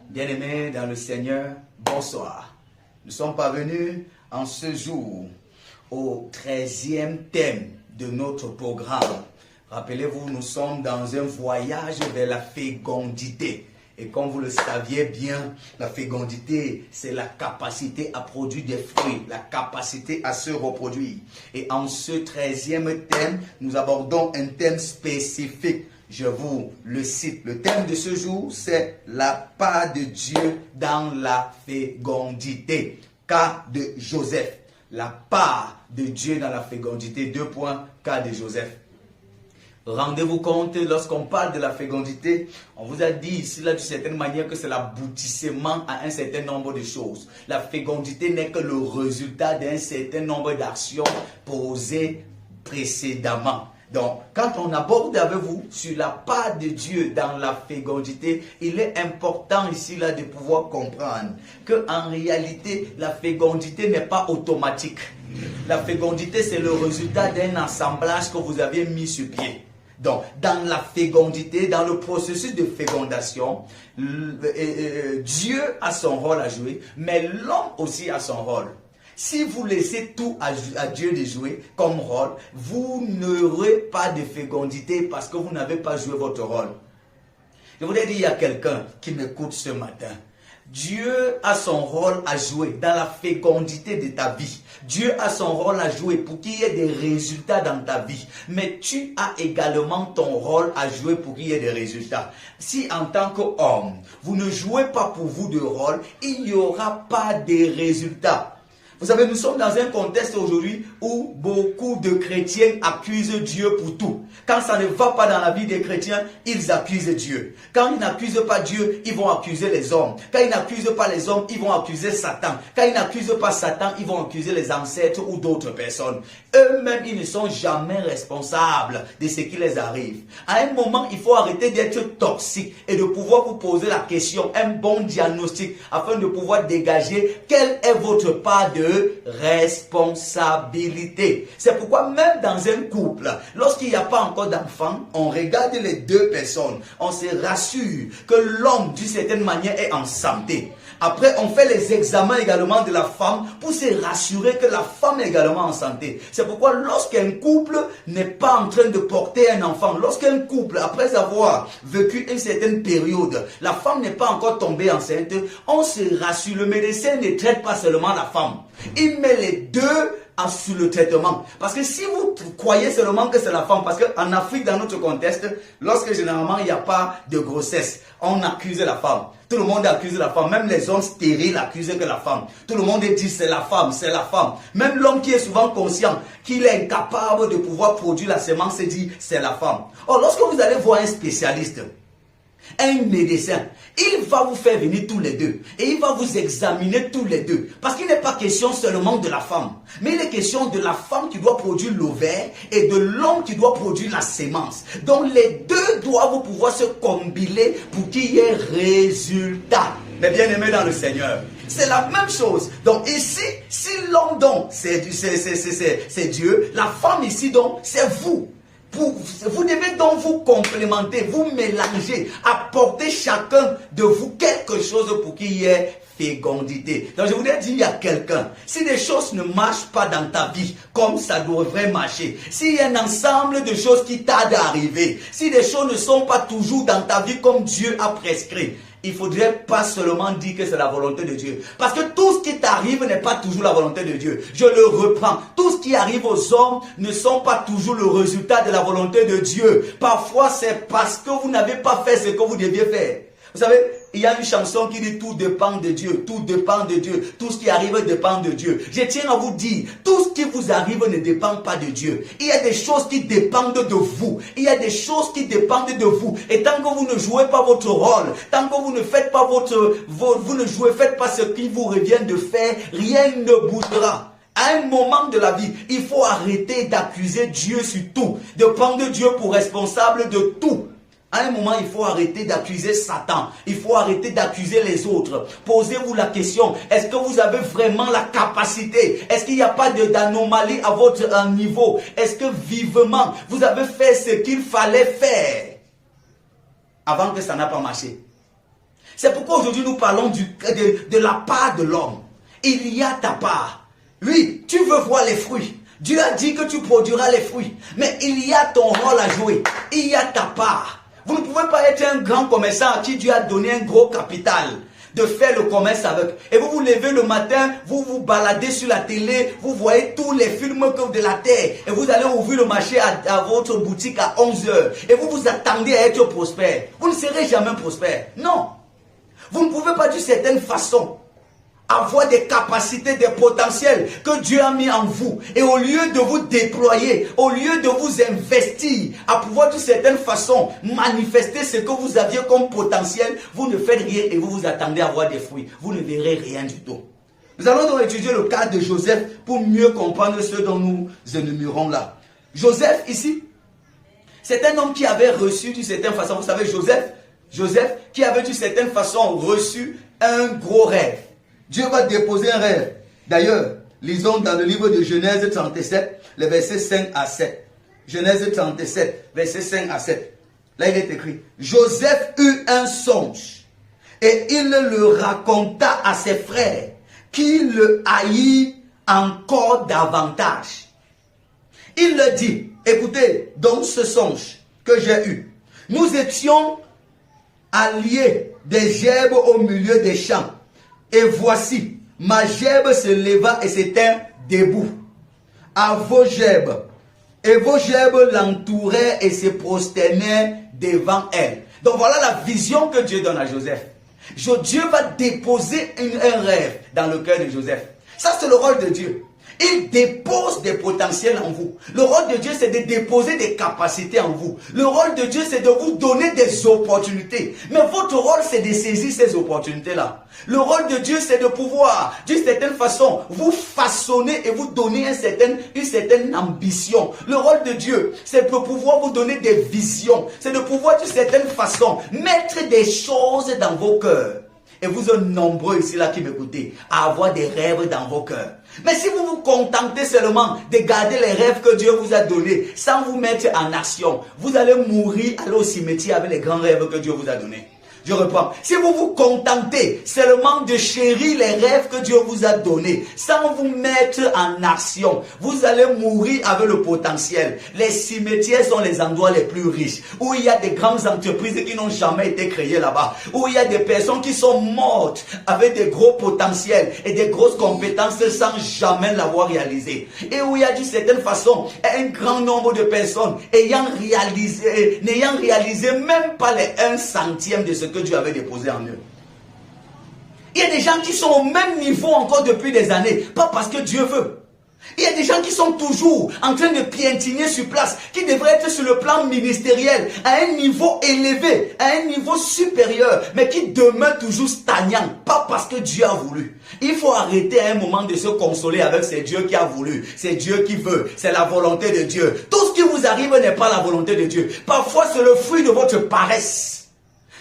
Bien-aimés dans le Seigneur, bonsoir. Nous sommes parvenus en ce jour au 13e thème de notre programme. Rappelez-vous, nous sommes dans un voyage vers la fécondité. Et comme vous le saviez bien, la fécondité, c'est la capacité à produire des fruits, la capacité à se reproduire. Et en ce 13e thème, nous abordons un thème spécifique. Je vous le cite. Le thème de ce jour, c'est la part de Dieu dans la fécondité. Cas de Joseph. La part de Dieu dans la fécondité. 2 points, cas de Joseph. Rendez-vous compte, lorsqu'on parle de la fécondité, on vous a dit ici, là, d'une certaine manière, que c'est l'aboutissement à un certain nombre de choses. La fécondité n'est que le résultat d'un certain nombre d'actions posées précédemment. Donc, quand on aborde avec vous sur la part de Dieu dans la fécondité, il est important ici là de pouvoir comprendre qu'en réalité, la fécondité n'est pas automatique. La fécondité, c'est le résultat d'un assemblage que vous avez mis sur pied. Donc, dans la fécondité, dans le processus de fécondation, Dieu a son rôle à jouer, mais l'homme aussi a son rôle. Si vous laissez tout à Dieu de jouer comme rôle, vous n'aurez pas de fécondité parce que vous n'avez pas joué votre rôle. Je voudrais dire, il y a quelqu'un qui m'écoute ce matin. Dieu a son rôle à jouer dans la fécondité de ta vie. Dieu a son rôle à jouer pour qu'il y ait des résultats dans ta vie. Mais tu as également ton rôle à jouer pour qu'il y ait des résultats. Si en tant qu'homme, vous ne jouez pas pour vous de rôle, il n'y aura pas de résultats. Vous savez, nous sommes dans un contexte aujourd'hui où beaucoup de chrétiens accusent Dieu pour tout. Quand ça ne va pas dans la vie des chrétiens, ils accusent Dieu. Quand ils n'accusent pas Dieu, ils vont accuser les hommes. Quand ils n'accusent pas les hommes, ils vont accuser Satan. Quand ils n'accusent pas Satan, ils vont accuser les ancêtres ou d'autres personnes. Eux-mêmes, ils ne sont jamais responsables de ce qui les arrive. À un moment, il faut arrêter d'être toxique et de pouvoir vous poser la question, un bon diagnostic, afin de pouvoir dégager quelle est votre part de responsabilité. C'est pourquoi même dans un couple, lorsqu'il n'y a pas encore d'enfant, on regarde les deux personnes, on se rassure que l'homme d'une certaine manière est en santé. Après, on fait les examens également de la femme pour se rassurer que la femme est également en santé. C'est pourquoi lorsqu'un couple n'est pas en train de porter un enfant, lorsqu'un couple, après avoir vécu une certaine période, la femme n'est pas encore tombée enceinte, on se rassure. Le médecin ne traite pas seulement la femme. Il met les deux sur le traitement. Parce que si vous croyez seulement que c'est la femme, parce qu'en Afrique, dans notre contexte, lorsque généralement il n'y a pas de grossesse, on accuse la femme. Tout le monde accuse la femme. Même les hommes stériles accusent que la femme. Tout le monde dit c'est la femme, c'est la femme. Même l'homme qui est souvent conscient qu'il est incapable de pouvoir produire la semence se dit c'est la femme. Or, lorsque vous allez voir un spécialiste, un médecin, il va vous faire venir tous les deux et il va vous examiner tous les deux, parce qu'il n'est pas question seulement de la femme, mais il est question de la femme qui doit produire l'ovaire et de l'homme qui doit produire la sémence. Donc les deux doivent pouvoir se combiner pour qu'il y ait résultat. Mais bien aimés dans le Seigneur, c'est la même chose. Donc ici, si l'homme donc c'est Dieu, la femme ici donc c'est vous. Vous devez donc vous complémenter, vous mélanger, apporter chacun de vous quelque chose pour qu'il y ait fécondité. Donc je voudrais dire à quelqu'un, si des choses ne marchent pas dans ta vie comme ça devrait marcher, s'il y a un ensemble de choses qui tardent à arriver, si des choses ne sont pas toujours dans ta vie comme Dieu a prescrit, il ne faudrait pas seulement dire que c'est la volonté de Dieu. Parce que tout ce qui t'arrive n'est pas toujours la volonté de Dieu. Je le reprends. Tout ce qui arrive aux hommes ne sont pas toujours le résultat de la volonté de Dieu. Parfois, c'est parce que vous n'avez pas fait ce que vous deviez faire. Vous savez, il y a une chanson qui dit tout dépend de Dieu, tout dépend de Dieu, tout ce qui arrive dépend de Dieu. Je tiens à vous dire, tout ce qui vous arrive ne dépend pas de Dieu. Il y a des choses qui dépendent de vous. Il y a des choses qui dépendent de vous. Et tant que vous ne jouez pas votre rôle, tant que vous ne faites pas faites pas ce qu'il vous revient de faire, rien ne bougera. À un moment de la vie, il faut arrêter d'accuser Dieu sur tout, de prendre Dieu pour responsable de tout. À un moment, il faut arrêter d'accuser Satan. Il faut arrêter d'accuser les autres. Posez-vous la question, est-ce que vous avez vraiment la capacité? Est-ce qu'il n'y a pas d'anomalie à votre niveau? Est-ce que vivement, vous avez fait ce qu'il fallait faire avant que ça n'a pas marché? C'est pourquoi aujourd'hui nous parlons de la part de l'homme. Il y a ta part. Oui, tu veux voir les fruits. Dieu a dit que tu produiras les fruits. Mais il y a ton rôle à jouer. Il y a ta part. Vous ne pouvez pas être un grand commerçant à qui Dieu a donné un gros capital de faire le commerce avec. Et vous vous levez le matin, vous vous baladez sur la télé, vous voyez tous les films de la terre. Et vous allez ouvrir le marché à votre boutique à 11 heures. Et vous vous attendez à être prospère. Vous ne serez jamais prospère. Non. Vous ne pouvez pas d'une certaine façon avoir des capacités, des potentiels que Dieu a mis en vous. Et au lieu de vous déployer, au lieu de vous investir, à pouvoir d'une certaine façon manifester ce que vous aviez comme potentiel, vous ne faites rien et vous vous attendez à avoir des fruits. Vous ne verrez rien du tout. Nous allons donc étudier le cas de Joseph pour mieux comprendre ce dont nous énumérons là. Joseph ici, c'est un homme qui avait reçu d'une certaine façon, vous savez Joseph qui avait d'une certaine façon reçu un gros rêve. Dieu va déposer un rêve. D'ailleurs, lisons dans le livre de Genèse 37, les versets 5 à 7. Genèse 37, versets 5 à 7. Là, il est écrit, Joseph eut un songe et il le raconta à ses frères qui le haït encore davantage. Il leur dit, écoutez, donc ce songe que j'ai eu, nous étions alliés des gerbes au milieu des champs. Et voici, ma gerbe se leva et s'étint debout à vos gerbes. Et vos gerbes l'entouraient et se prosternaient devant elle. Donc voilà la vision que Dieu donne à Joseph. Dieu va déposer un rêve dans le cœur de Joseph. Ça, c'est le rôle de Dieu. Il dépose des potentiels en vous. Le rôle de Dieu, c'est de déposer des capacités en vous. Le rôle de Dieu, c'est de vous donner des opportunités. Mais votre rôle, c'est de saisir ces opportunités-là. Le rôle de Dieu, c'est de pouvoir, d'une certaine façon, vous façonner et vous donner une certaine ambition. Le rôle de Dieu, c'est de pouvoir vous donner des visions. C'est de pouvoir, d'une certaine façon, mettre des choses dans vos cœurs. Et vous êtes nombreux ici là qui m'écoutez à avoir des rêves dans vos cœurs. Mais si vous vous contentez seulement de garder les rêves que Dieu vous a donnés sans vous mettre en action, vous allez mourir, aller au cimetière avec les grands rêves que Dieu vous a donnés. Je reprends. Si vous vous contentez seulement de chérir les rêves que Dieu vous a donnés, sans vous mettre en action, vous allez mourir avec le potentiel. Les cimetières sont les endroits les plus riches, où il y a des grandes entreprises qui n'ont jamais été créées là-bas, où il y a des personnes qui sont mortes avec des gros potentiels et des grosses compétences sans jamais l'avoir réalisé. Et où il y a d'une certaine façon un grand nombre de personnes n'ayant réalisé même pas les 1 centième de ce que Dieu avait déposé en eux. Il y a des gens qui sont au même niveau encore depuis des années, pas parce que Dieu veut. Il y a des gens qui sont toujours en train de piétiner sur place, qui devraient être sur le plan ministériel, à un niveau élevé, à un niveau supérieur, mais qui demeurent toujours stagnants, pas parce que Dieu a voulu. Il faut arrêter à un moment de se consoler avec c'est Dieu qui a voulu, c'est Dieu qui veut, c'est la volonté de Dieu. Tout ce qui vous arrive n'est pas la volonté de Dieu. Parfois c'est le fruit de votre paresse.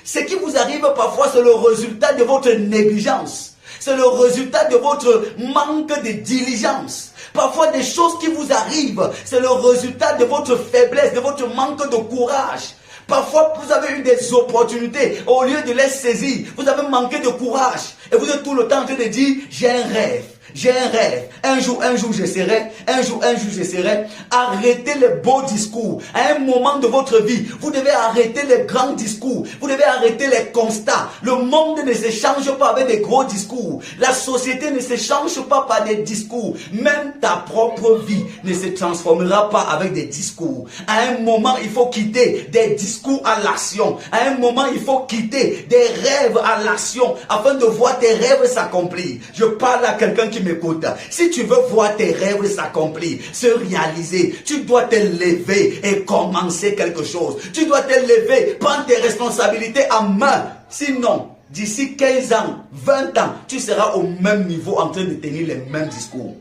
Ce qui vous arrive parfois, c'est le résultat de votre négligence. C'est le résultat de votre manque de diligence. Parfois, des choses qui vous arrivent, c'est le résultat de votre faiblesse, de votre manque de courage. Parfois, vous avez eu des opportunités. Au lieu de les saisir, vous avez manqué de courage. Et vous êtes tout le temps en train de dire, j'ai un rêve. J'ai un rêve. Un jour, je serai. Un jour, je serai. Arrêtez les beaux discours. À un moment de votre vie, vous devez arrêter les grands discours. Vous devez arrêter les constats. Le monde ne se change pas avec des gros discours. La société ne se change pas par des discours. Même ta propre vie ne se transformera pas avec des discours. À un moment, il faut quitter des discours à l'action. À un moment, il faut quitter des rêves à l'action afin de voir tes rêves s'accomplir. Je parle à quelqu'un qui m'écoute. Si tu veux voir tes rêves s'accomplir, se réaliser, tu dois te lever et commencer quelque chose. Tu dois te lever, prendre tes responsabilités en main. Sinon, d'ici 15 ans, 20 ans, tu seras au même niveau en train de tenir les mêmes discours.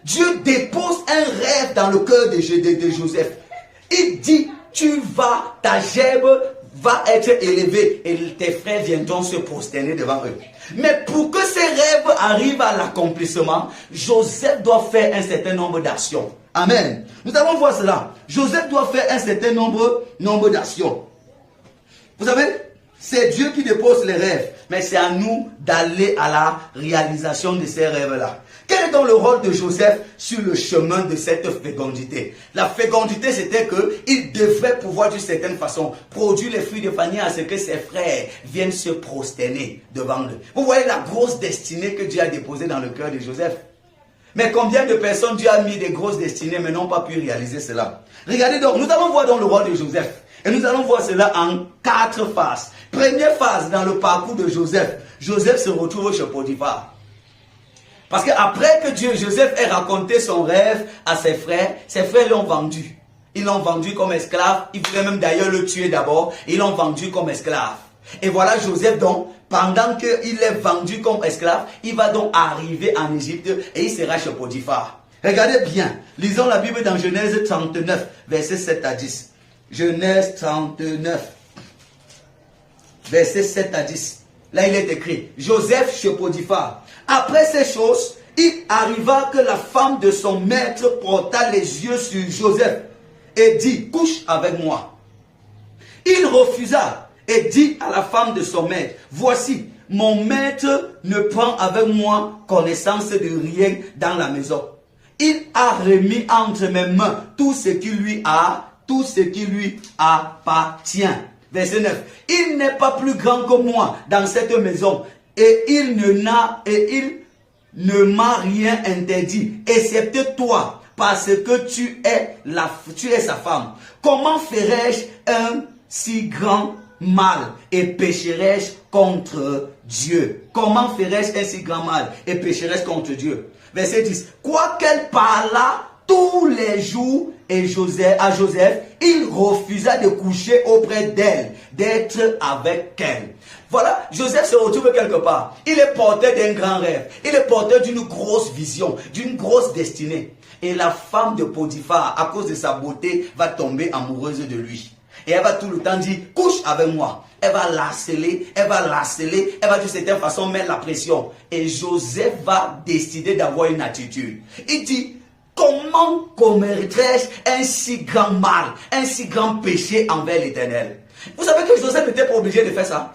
Dieu dépose un rêve dans le cœur de Joseph. Il dit, ta gerbe va être élevée et tes frères viendront se prosterner devant eux. Mais pour que ces rêves arrivent à l'accomplissement, Joseph doit faire un certain nombre d'actions. Amen. Nous allons voir cela. Joseph doit faire un certain nombre d'actions. Vous savez, C'est Dieu qui dépose les rêves, mais c'est à nous d'aller à la réalisation de ces rêves-là. Quel est donc le rôle de Joseph sur le chemin de cette fécondité? La fécondité, c'était qu'il devrait pouvoir d'une certaine façon produire les fruits de manière à ce que ses frères viennent se prosterner devant lui. Vous voyez la grosse destinée que Dieu a déposée dans le cœur de Joseph. Mais combien de personnes Dieu a mis des grosses destinées mais n'ont pas pu réaliser cela? Regardez donc, nous allons voir dans le rôle de Joseph. Et nous allons voir cela en 4 phases. Première phase dans le parcours de Joseph. Joseph se retrouve chez Potiphar. Parce qu'après que Joseph ait raconté son rêve à ses frères l'ont vendu. Ils l'ont vendu comme esclave. Ils voulaient même d'ailleurs le tuer d'abord. Ils l'ont vendu comme esclave. Et voilà Joseph donc, pendant qu'il est vendu comme esclave, il va donc arriver en Égypte et il sera chez Potiphar. Regardez bien, lisons la Bible dans Genèse 39, versets 7 à 10. Genèse 39, versets 7 à 10. Là il est écrit, Joseph chez Potiphar. Après ces choses, il arriva que la femme de son maître porta les yeux sur Joseph et dit, couche avec moi. Il refusa et dit à la femme de son maître, voici, mon maître ne prend avec moi connaissance de rien dans la maison. Il a remis entre mes mains tout ce qui lui appartient. Verset 9. Il n'est pas plus grand que moi dans cette maison et il ne m'a rien interdit, excepté toi, parce que tu es sa femme. Comment ferais-je un si grand mal et pécherais-je contre Dieu? Comment ferais-je un si grand mal et pécherais-je contre Dieu? Verset 10. Quoiqu'elle parlât tous les jours à Joseph, il refusa de coucher auprès d'elle, d'être avec elle. Voilà, Joseph se retrouve quelque part. Il est porteur d'un grand rêve. Il est porteur d'une grosse vision, d'une grosse destinée. Et la femme de Potiphar, à cause de sa beauté, va tomber amoureuse de lui. Et elle va tout le temps dire, couche avec moi. Elle va l'harceler, elle va d'une certaine façon mettre la pression. Et Joseph va décider d'avoir une attitude. Il dit, comment commettrais-je un si grand mal, un si grand péché envers l'Éternel? Vous savez que Joseph n'était pas obligé de faire ça.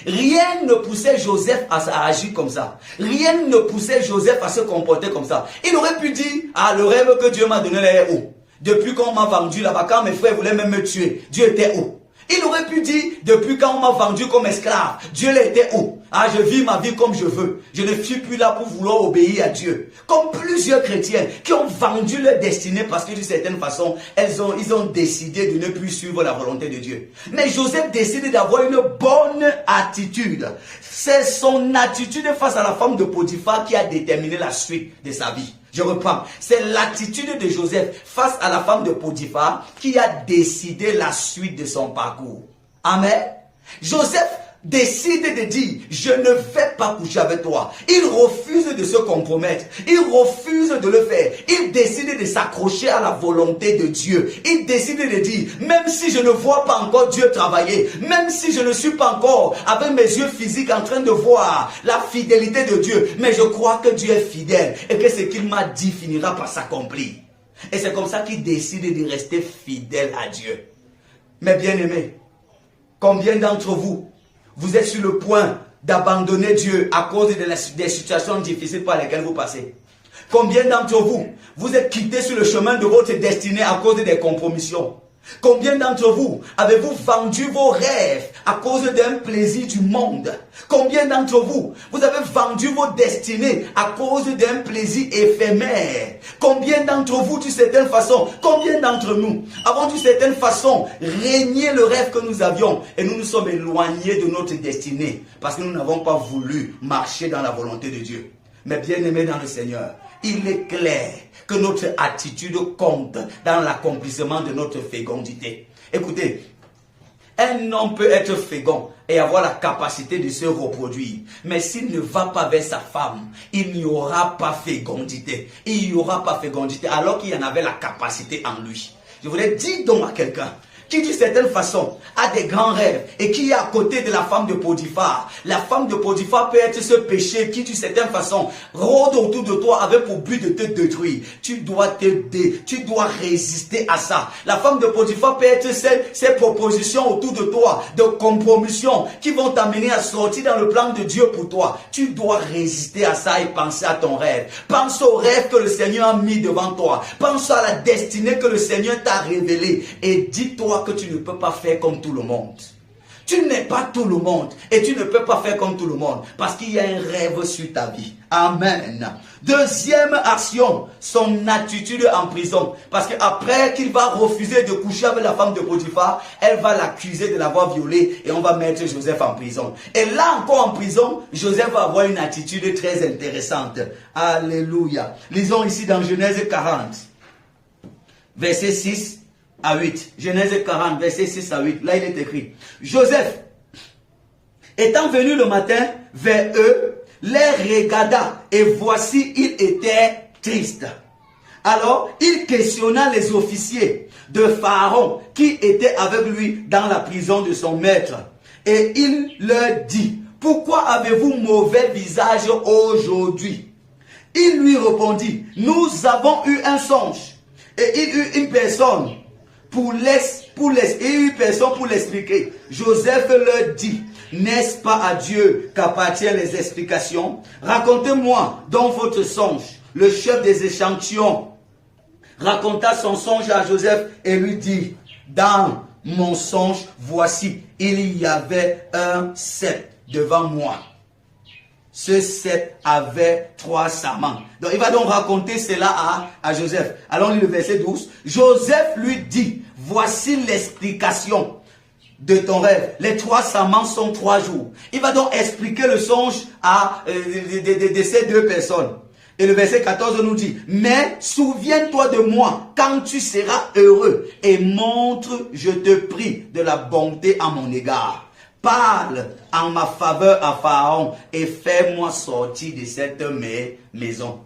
Rien ne poussait Joseph à agir comme ça. Rien ne poussait Joseph à se comporter comme ça. Il aurait pu dire, le rêve que Dieu m'a donné est où? Depuis qu'on m'a vendu là-bas, quand mes frères voulaient même me tuer, Dieu était où? Il aurait pu dire, depuis quand on m'a vendu comme esclave, Dieu était où? Je vis ma vie comme je veux. Je ne suis plus là pour vouloir obéir à Dieu. Comme plusieurs chrétiens qui ont vendu leur destinée parce que d'une certaine façon, ils ont décidé de ne plus suivre la volonté de Dieu. Mais Joseph décide d'avoir une bonne attitude. C'est son attitude face à la femme de Potiphar qui a déterminé la suite de sa vie. Je reprends. C'est l'attitude de Joseph face à la femme de Potiphar qui a décidé la suite de son parcours. Amen. Joseph décide de dire, je ne vais pas coucher avec toi. Il refuse de se compromettre. Il refuse de le faire. Il décide de s'accrocher à la volonté de Dieu. Il décide de dire, même si je ne vois pas encore Dieu travailler, même si je ne suis pas encore avec mes yeux physiques en train de voir la fidélité de Dieu, mais je crois que Dieu est fidèle et que ce qu'il m'a dit finira par s'accomplir. Et c'est comme ça qu'il décide de rester fidèle à Dieu. Mes bien-aimés, combien d'entre vous êtes sur le point d'abandonner Dieu à cause des situations difficiles par lesquelles vous passez? Combien d'entre vous êtes quittés sur le chemin de votre destinée à cause des compromissions? Combien d'entre vous avez-vous vendu vos rêves à cause d'un plaisir du monde? Combien d'entre vous avez vendu vos destinées à cause d'un plaisir éphémère? Combien d'entre vous, d'une certaine façon, combien d'entre nous avons d'une certaine façon régné le rêve que nous avions et nous nous sommes éloignés de notre destinée parce que nous n'avons pas voulu marcher dans la volonté de Dieu? Mais bien aimés dans le Seigneur, il est clair que notre attitude compte dans l'accomplissement de notre fécondité. Écoutez, un homme peut être fécond et avoir la capacité de se reproduire. Mais s'il ne va pas vers sa femme, il n'y aura pas fécondité. Il n'y aura pas fécondité alors qu'il y en avait la capacité en lui. Je voulais dire donc à quelqu'un qui d'une certaine façon a des grands rêves et qui est à côté de la femme de Potiphar. La femme de Potiphar peut être ce péché qui d'une certaine façon rôde autour de toi avec pour but de te détruire. Tu dois résister à ça. La femme de Potiphar peut être ces propositions autour de toi, de compromission qui vont t'amener à sortir dans le plan de Dieu pour toi. Tu dois résister à ça et penser à ton rêve. Pense au rêve que le Seigneur a mis devant toi. Pense à la destinée que le Seigneur t'a révélée. Et dis-toi que tu ne peux pas faire comme tout le monde. Tu n'es pas tout le monde et tu ne peux pas faire comme tout le monde parce qu'il y a un rêve sur ta vie. Amen. Deuxième action, son attitude en prison. Parce qu'après qu'il va refuser de coucher avec la femme de Potiphar, elle va l'accuser de l'avoir violée et on va mettre Joseph en prison. Et là encore en prison, Joseph va avoir une attitude très intéressante. Alléluia. Lisons ici dans Genèse 40, verset 6 à 8. Genèse 40, verset 6 à 8. Là, il est écrit. Joseph, étant venu le matin vers eux, les regarda et voici, il était triste. Alors, il questionna les officiers de Pharaon qui étaient avec lui dans la prison de son maître. Et il leur dit, pourquoi avez-vous mauvais visage aujourd'hui? Il lui répondit, nous avons eu un songe et il eut une personne pour l'expliquer. Joseph leur dit, n'est-ce pas à Dieu qu'appartiennent les explications? Racontez-moi donc votre songe. Le chef des échantillons raconta son songe à Joseph et lui dit, dans mon songe, voici, il y avait un cep devant moi. Ce cep avait 3 sarments. Donc il va donc raconter cela à Joseph. Allons lire le verset 12. Joseph lui dit, voici l'explication de ton rêve. Les 3 sarments sont 3 jours. Il va donc expliquer le songe de ces 2 personnes. Et le verset 14 nous dit, mais souviens-toi de moi quand tu seras heureux et montre, je te prie, de la bonté à mon égard. Parle en ma faveur à Pharaon et fais-moi sortir de cette maison.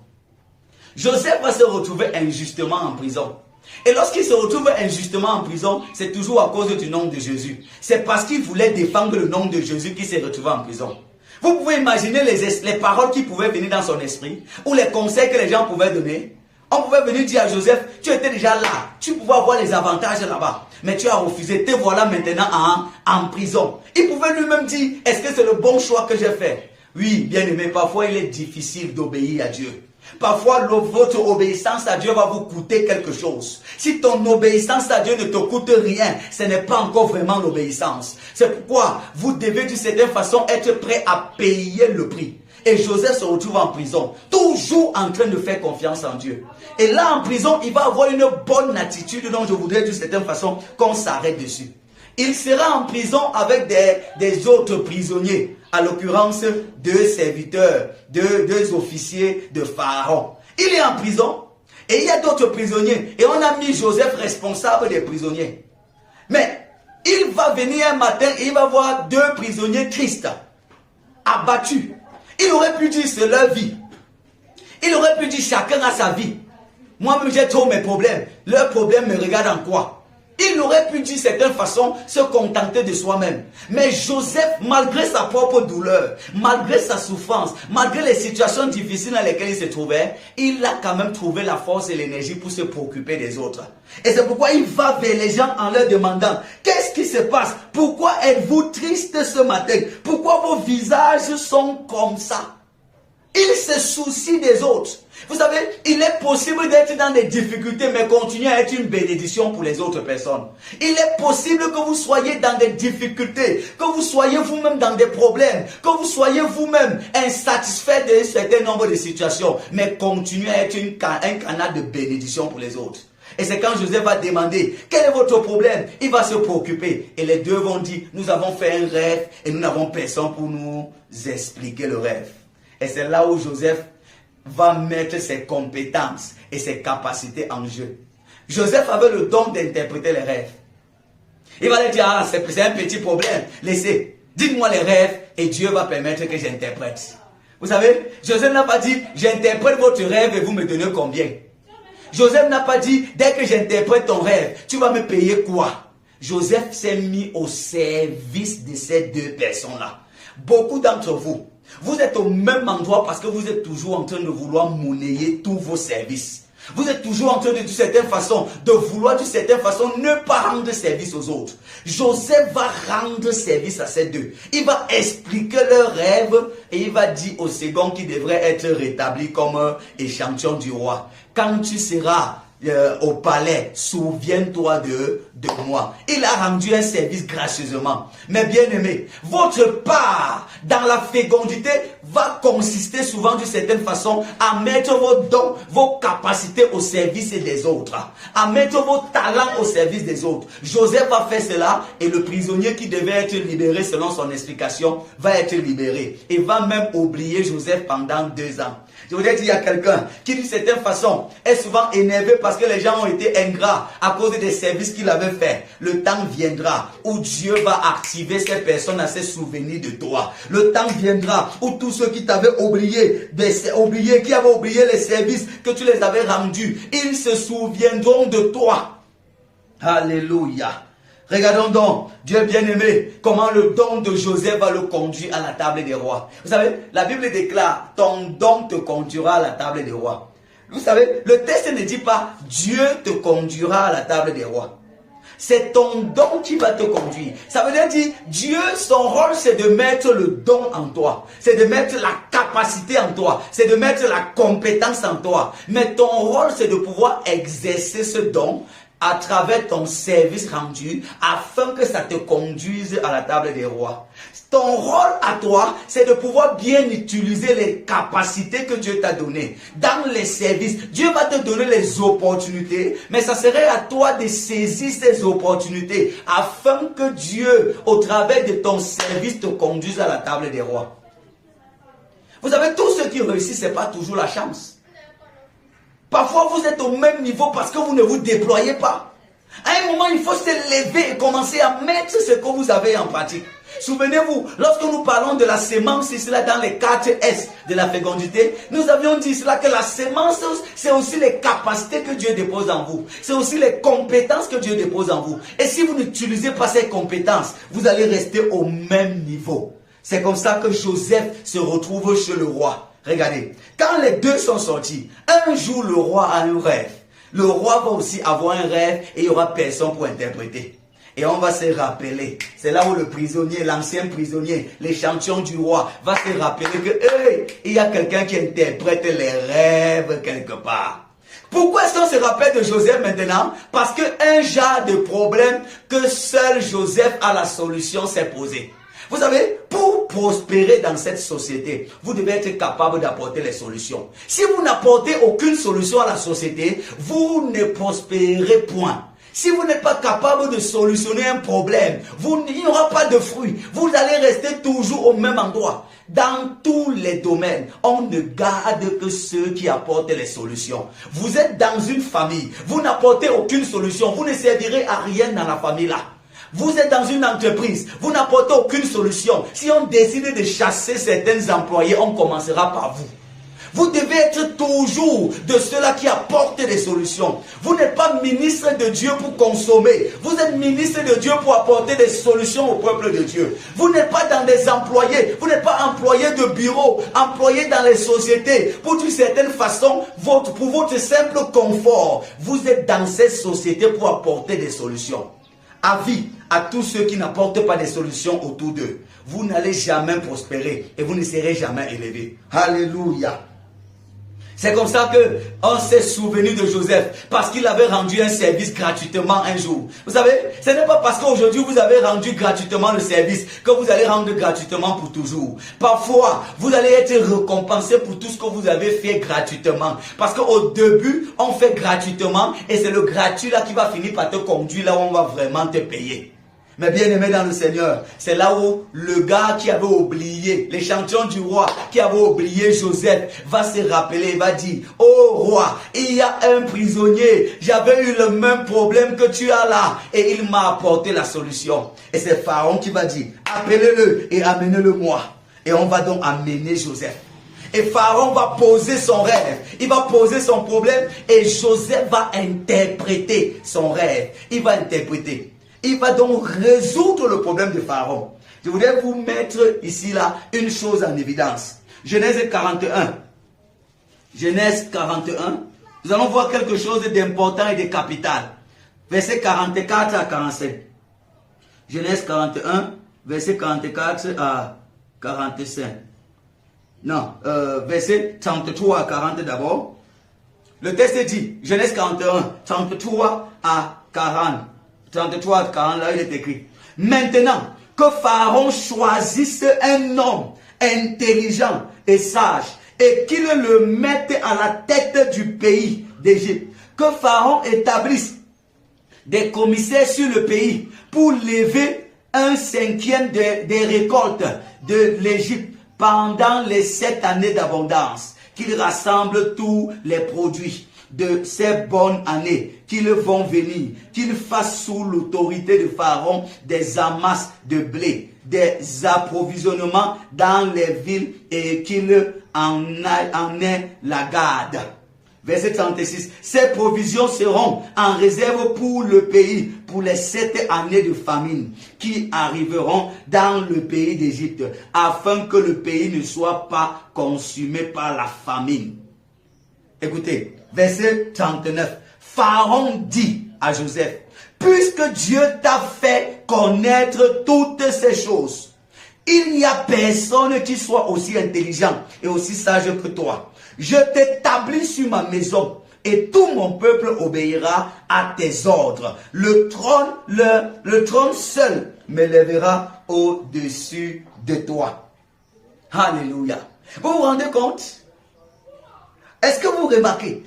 Joseph va se retrouver injustement en prison. Et lorsqu'il se retrouve injustement en prison, c'est toujours à cause du nom de Jésus. C'est parce qu'il voulait défendre le nom de Jésus qu'il s'est retrouvé en prison. Vous pouvez imaginer les paroles qui pouvaient venir dans son esprit, ou les conseils que les gens pouvaient donner. On pouvait venir dire à Joseph, tu étais déjà là, tu pouvais avoir les avantages là-bas, mais tu as refusé, te voilà maintenant en prison. Il pouvait lui-même dire, est-ce que c'est le bon choix que j'ai fait? Oui, bien aimé, parfois il est difficile d'obéir à Dieu. Parfois, votre obéissance à Dieu va vous coûter quelque chose. Si ton obéissance à Dieu ne te coûte rien, ce n'est pas encore vraiment l'obéissance. C'est pourquoi vous devez d'une certaine façon être prêt à payer le prix. Et Joseph se retrouve en prison, toujours en train de faire confiance en Dieu. Et là, en prison, il va avoir une bonne attitude dont je voudrais d'une certaine façon qu'on s'arrête dessus. Il sera en prison avec des autres prisonniers, à l'occurrence 2 serviteurs, 2 officiers de Pharaon. Il est en prison et il y a d'autres prisonniers. Et on a mis Joseph responsable des prisonniers. Mais il va venir un matin et il va voir 2 prisonniers tristes, abattus. Il aurait pu dire c'est leur vie. Il aurait pu dire chacun a sa vie. Moi-même j'ai trop mes problèmes. Leurs problèmes me regardent en quoi? Il aurait pu d'une certaine façon se contenter de soi-même. Mais Joseph, malgré sa propre douleur, malgré sa souffrance, malgré les situations difficiles dans lesquelles il se trouvait, il a quand même trouvé la force et l'énergie pour se préoccuper des autres. Et c'est pourquoi il va vers les gens en leur demandant, qu'est-ce qui se passe? Pourquoi êtes-vous triste ce matin? Pourquoi vos visages sont comme ça? Il se soucie des autres. Vous savez, il est possible d'être dans des difficultés, mais continuer à être une bénédiction pour les autres personnes. Il est possible que vous soyez dans des difficultés, que vous soyez vous-même dans des problèmes, que vous soyez vous-même insatisfait d'un certain nombre de situations, mais continuer à être un canal de bénédiction pour les autres. Et c'est quand Joseph va demander, quel est votre problème? Il va se préoccuper. Et les 2 vont dire, nous avons fait un rêve et nous n'avons personne pour nous expliquer le rêve. Et c'est là où Joseph va mettre ses compétences et ses capacités en jeu. Joseph avait le don d'interpréter les rêves. Il va leur dire, ah, c'est un petit problème. Laissez, dites-moi les rêves et Dieu va permettre que j'interprète. Vous savez, Joseph n'a pas dit, j'interprète votre rêve et vous me donnez combien. Joseph n'a pas dit, dès que j'interprète ton rêve, tu vas me payer quoi? Joseph s'est mis au service de ces deux personnes-là. Beaucoup d'entre vous, vous êtes au même endroit parce que vous êtes toujours en train de vouloir monnayer tous vos services. Vous êtes toujours en train de, d'une certaine façon, de vouloir d'une certaine façon ne pas rendre service aux autres. Joseph va rendre service à ces deux. Il va expliquer leurs rêves et il va dire au second qui devrait être rétabli comme échantillon du roi. Quand tu seras au palais, souviens-toi de moi. Il a rendu un service gracieusement. Mais bien aimé, votre part dans la fécondité va consister souvent d'une certaine façon à mettre vos dons, vos capacités au service des autres, à mettre vos talents au service des autres. Joseph va faire cela et le prisonnier qui devait être libéré selon son explication va être libéré et va même oublier Joseph pendant 2 ans. Je voudrais dire, il y a quelqu'un qui d'une certaine façon est souvent énervé parce que les gens ont été ingrats à cause des services qu'il avait fait. Le temps viendra où Dieu va activer ces personnes à se souvenir de toi. Le temps viendra où tous ceux qui t'avaient oublié, qui avaient oublié les services que tu les avais rendus, ils se souviendront de toi. Alléluia. Regardons donc, Dieu bien-aimé, comment le don de Joseph va le conduire à la table des rois. Vous savez, la Bible déclare, ton don te conduira à la table des rois. Vous savez, le texte ne dit pas, Dieu te conduira à la table des rois. C'est ton don qui va te conduire. Ça veut dire, Dieu, son rôle, c'est de mettre le don en toi. C'est de mettre la capacité en toi. C'est de mettre la compétence en toi. Mais ton rôle, c'est de pouvoir exercer ce don à travers ton service rendu, afin que ça te conduise à la table des rois. Ton rôle à toi, c'est de pouvoir bien utiliser les capacités que Dieu t'a données. Dans les services, Dieu va te donner les opportunités, mais ça serait à toi de saisir ces opportunités, afin que Dieu, au travers de ton service, te conduise à la table des rois. Vous savez, tous ceux qui réussissent, ce n'est pas toujours la chance. Parfois, vous êtes au même niveau parce que vous ne vous déployez pas. À un moment, il faut se lever et commencer à mettre ce que vous avez en pratique. Souvenez-vous, lorsque nous parlons de la sémence, c'est cela dans les 4 S de la fécondité, nous avions dit cela que la sémence, c'est aussi les capacités que Dieu dépose en vous. C'est aussi les compétences que Dieu dépose en vous. Et si vous n'utilisez pas ces compétences, vous allez rester au même niveau. C'est comme ça que Joseph se retrouve chez le roi. Regardez, quand les deux sont sortis, un jour le roi a un rêve. Le roi va aussi avoir un rêve et il n'y aura personne pour interpréter. Et on va se rappeler, c'est là où le prisonnier, l'ancien prisonnier, l'échantillon du roi va se rappeler que il y a quelqu'un qui interprète les rêves quelque part. Pourquoi est-ce qu'on se rappelle de Joseph maintenant? Parce qu'un genre de problème que seul Joseph a la solution s'est posé. Vous savez, pour prospérer dans cette société, vous devez être capable d'apporter les solutions. Si vous n'apportez aucune solution à la société, vous ne prospérez point. Si vous n'êtes pas capable de solutionner un problème, il n'y aura pas de fruits. Vous allez rester toujours au même endroit. Dans tous les domaines, on ne garde que ceux qui apportent les solutions. Vous êtes dans une famille, vous n'apportez aucune solution, vous ne servirez à rien dans la famille là. Vous êtes dans une entreprise, vous n'apportez aucune solution. Si on décide de chasser certains employés, on commencera par vous. Vous devez être toujours de ceux-là qui apportent des solutions. Vous n'êtes pas ministre de Dieu pour consommer. Vous êtes ministre de Dieu pour apporter des solutions au peuple de Dieu. Vous n'êtes pas dans des employés. Vous n'êtes pas employé de bureau, employé dans les sociétés pour d'une certaine façon, pour votre simple confort. Vous êtes dans ces sociétés pour apporter des solutions. Avis à tous ceux qui n'apportent pas des solutions autour d'eux. Vous n'allez jamais prospérer et vous ne serez jamais élevés. Alléluia. C'est comme ça qu'on s'est souvenu de Joseph, parce qu'il avait rendu un service gratuitement un jour. Vous savez, ce n'est pas parce qu'aujourd'hui vous avez rendu gratuitement le service que vous allez rendre gratuitement pour toujours. Parfois, vous allez être récompensé pour tout ce que vous avez fait gratuitement. Parce qu'au début, on fait gratuitement et c'est le gratuit là qui va finir par te conduire là où on va vraiment te payer. Mais bien aimé dans le Seigneur, c'est là où le gars qui avait oublié, l'échantillon du roi, qui avait oublié Joseph, va se rappeler et va dire, oh roi, il y a un prisonnier, j'avais eu le même problème que tu as là, et il m'a apporté la solution. Et c'est Pharaon qui va dire, appelez-le et amenez-le moi. Et on va donc amener Joseph. Et Pharaon va poser son rêve, il va poser son problème, et Joseph va interpréter son rêve. Il va interpréter. Il va donc résoudre le problème de Pharaon. Je voudrais vous mettre ici, là, une chose en évidence. Genèse 41. Genèse 41. Nous allons voir quelque chose d'important et de capital. Versets 44 à 45. Genèse 41, verset 44 à 45. Non, verset 33 à 40 d'abord. Le texte dit, Genèse 41, 33 à 40. 33 à 40, là il est écrit. Maintenant, que Pharaon choisisse un homme intelligent et sage et qu'il le mette à la tête du pays d'Égypte. Que Pharaon établisse des commissaires sur le pays pour lever 1/5 des récoltes de l'Égypte pendant les 7 années d'abondance. Qu'il rassemble tous les produits de ces bonnes années qu'ils vont venir, qu'il fasse sous l'autorité de Pharaon des amasses de blé, des approvisionnements dans les villes et qu'il en ait la garde. Verset 36. Ces provisions seront en réserve pour le pays, pour les 7 années de famine qui arriveront dans le pays d'Égypte, afin que le pays ne soit pas consumé par la famine. Écoutez, verset 39. Pharaon dit à Joseph, puisque Dieu t'a fait connaître toutes ces choses, il n'y a personne qui soit aussi intelligent et aussi sage que toi. Je t'établis sur ma maison et tout mon peuple obéira à tes ordres. Le trône seul m'élèvera au-dessus de toi. Alléluia. Vous vous rendez compte? Est-ce que vous remarquez?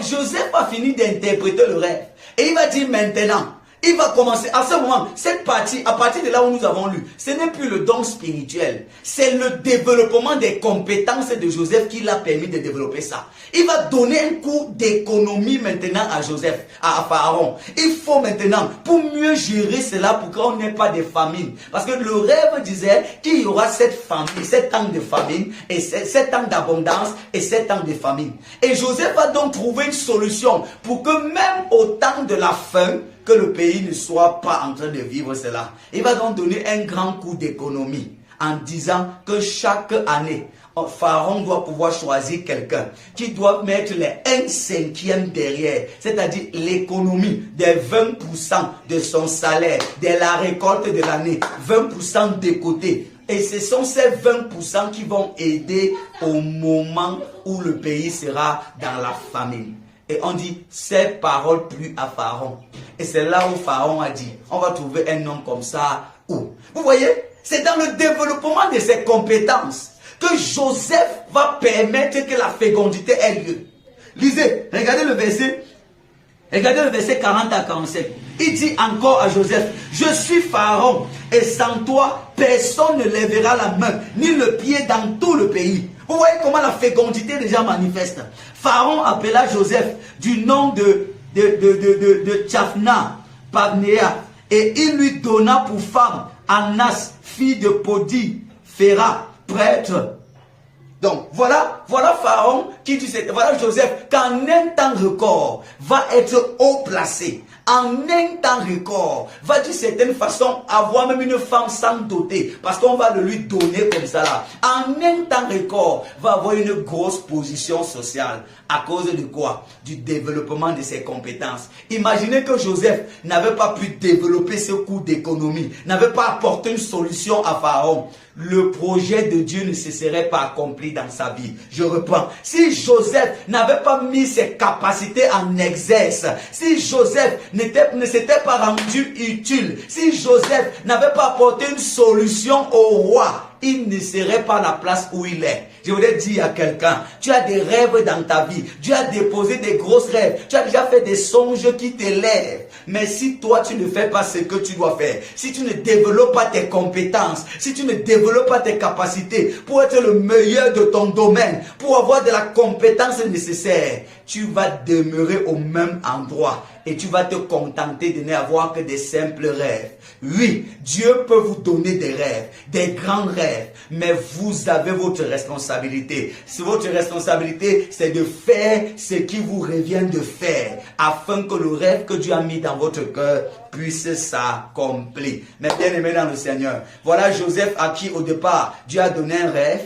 Joseph a fini d'interpréter le rêve. Et il va dire maintenant, il va commencer, à ce moment, cette partie, à partir de là où nous avons lu, ce n'est plus le don spirituel. C'est le développement des compétences de Joseph qui l'a permis de développer ça. Il va donner un coup d'économie maintenant à Joseph, à Pharaon. Il faut maintenant, pour mieux gérer cela, pour qu'on n'ait pas de famine. Parce que le rêve disait qu'il y aura cette famine, 7 ans de famine, et 7 ans d'abondance, et 7 ans de famine. Et Joseph va donc trouver une solution pour que même au temps de la faim, que le pays ne soit pas en train de vivre cela. Il va donc donner un grand coup d'économie en disant que chaque année, Pharaon doit pouvoir choisir quelqu'un qui doit mettre les 1/5 derrière, c'est-à-dire l'économie des 20% de son salaire, de la récolte de l'année, 20% de côté. Et ce sont ces 20% qui vont aider au moment où le pays sera dans la famine. Et on dit, ces paroles plut à Pharaon. Et c'est là où Pharaon a dit, on va trouver un homme comme ça. Où? Vous voyez, c'est dans le développement de ses compétences que Joseph va permettre que la fécondité ait lieu. Lisez, regardez le verset 40 à 45. Il dit encore à Joseph, je suis Pharaon et sans toi, personne ne lèvera la main ni le pied dans tout le pays. Vous voyez comment la fécondité déjà manifeste. Pharaon appela Joseph du nom de Tchaphna, Pabnéa, et il lui donna pour femme Anas, fille de Podi, Phera, prêtre. Donc voilà Pharaon qui dit, voilà Joseph qu'en un temps record va être haut placé. En un temps record, va d'une certaine façon avoir même une femme sans doter, parce qu'on va le lui donner comme ça là. En un temps record, va avoir une grosse position sociale. À cause de quoi? Du développement de ses compétences. Imaginez que Joseph n'avait pas pu développer ce coup d'économie, n'avait pas apporté une solution à Pharaon. Le projet de Dieu ne se serait pas accompli dans sa vie. Je reprends. Si Joseph n'avait pas mis ses capacités en exerce, si Joseph ne s'était pas rendu utile, si Joseph n'avait pas apporté une solution au roi, il ne serait pas à la place où il est. Je voudrais dire à quelqu'un, tu as des rêves dans ta vie, tu as déposé des grosses rêves, tu as déjà fait des songes qui t'élèvent. Mais si toi tu ne fais pas ce que tu dois faire, si tu ne développes pas tes compétences, si tu ne développes pas tes capacités pour être le meilleur de ton domaine, pour avoir de la compétence nécessaire, tu vas demeurer au même endroit. et tu vas te contenter de n'avoir que des simples rêves. Oui, Dieu peut vous donner des rêves, des grands rêves, mais vous avez votre responsabilité. Votre responsabilité, c'est de faire ce qui vous revient de faire, afin que le rêve que Dieu a mis dans votre cœur puisse s'accomplir. Mais bien aimé dans le Seigneur, voilà Joseph à qui au départ Dieu a donné un rêve,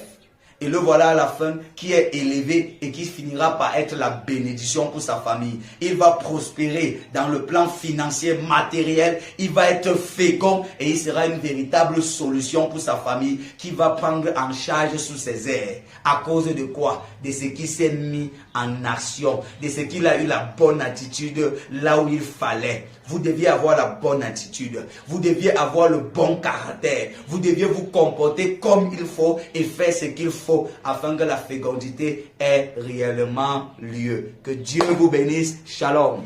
et le voilà à la fin qui est élevé et qui finira par être la bénédiction pour sa famille. Il va prospérer dans le plan financier, matériel. Il va être fécond et il sera une véritable solution pour sa famille qui va prendre en charge sous ses airs. À cause de quoi? De ce qui s'est mis en action, de ce qu'il a eu la bonne attitude là où il fallait. Vous deviez avoir la bonne attitude. Vous deviez avoir le bon caractère. Vous deviez vous comporter comme il faut et faire ce qu'il faut afin que la fécondité ait réellement lieu. Que Dieu vous bénisse. Shalom.